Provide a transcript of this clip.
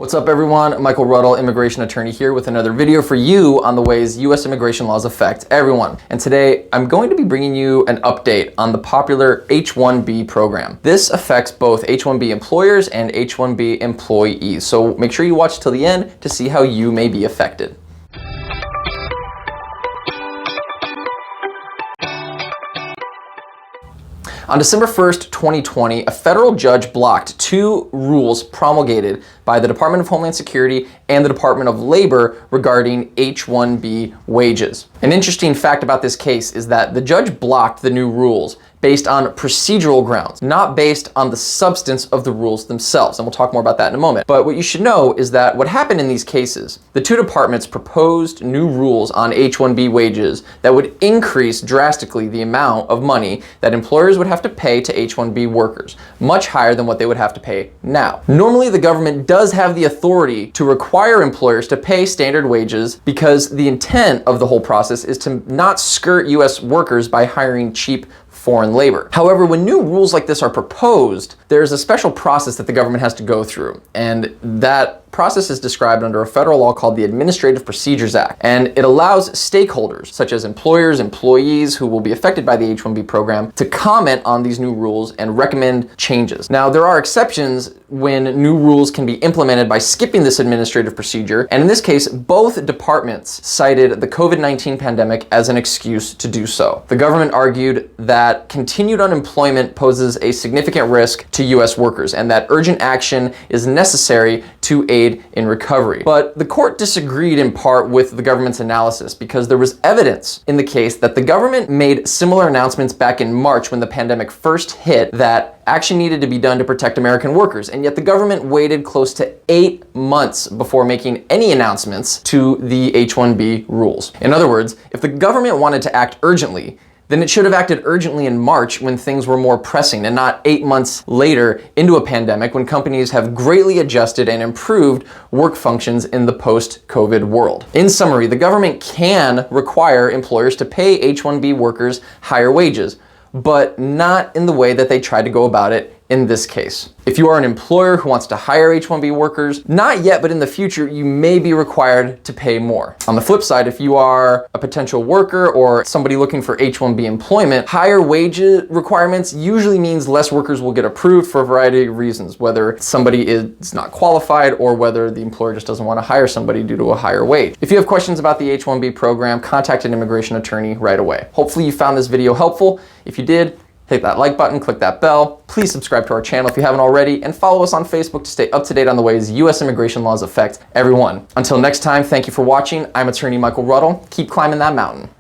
What's up everyone, Michael Ruddle, immigration attorney here with another video for you on the ways US immigration laws affect everyone. And today I'm going to be bringing you an update on the popular H-1B program. This affects both H-1B employers and H-1B employees. So make sure you watch till the end to see how you may be affected. On December 1st, 2020, a federal judge blocked two rules promulgated by the Department of Homeland Security and the Department of Labor regarding H-1B wages. An interesting fact about this case is that the judge blocked the new rules based on procedural grounds, not based on the substance of the rules themselves. And we'll talk more about that in a moment. But what you should know is that what happened in these cases, the two departments proposed new rules on H-1B wages that would increase drastically the amount of money that employers would have to pay to H-1B workers, much higher than what they would have to pay now. Normally, the government does have the authority to require employers to pay standard wages because the intent of the whole process is to not skirt US workers by hiring cheap foreign labor. However, when new rules like this are proposed, there's a special process that the government has to go through, and that process is described under a federal law called the Administrative Procedures Act, and it allows stakeholders, such as employers, employees who will be affected by the H-1B program, to comment on these new rules and recommend changes. Now, there are exceptions when new rules can be implemented by skipping this administrative procedure, and in this case, both departments cited the COVID-19 pandemic as an excuse to do so. The government argued that continued unemployment poses a significant risk to US workers, and that urgent action is necessary to aid in recovery. But the court disagreed in part with the government's analysis because there was evidence in the case that the government made similar announcements back in March when the pandemic first hit that action needed to be done to protect American workers, and yet the government waited close to 8 months before making any announcements to the H-1B rules. In other words, if the government wanted to act urgently, then it should have acted urgently in March when things were more pressing, and not 8 months later into a pandemic when companies have greatly adjusted and improved work functions in the post-COVID world. In summary, the government can require employers to pay H-1B workers higher wages, but not in the way that they tried to go about it in this case. If you are an employer who wants to hire H-1B workers, not yet, but in the future, you may be required to pay more. On the flip side, if you are a potential worker or somebody looking for H-1B employment, higher wage requirements usually means less workers will get approved for a variety of reasons, whether somebody is not qualified or whether the employer just doesn't want to hire somebody due to a higher wage. If you have questions about the H-1B program, contact an immigration attorney right away. Hopefully you found this video helpful. If you did, hit that like button, click that bell. Please subscribe to our channel if you haven't already, and follow us on Facebook to stay up to date on the ways US immigration laws affect everyone. Until next time, thank you for watching. I'm attorney Michael Ruddle. Keep climbing that mountain.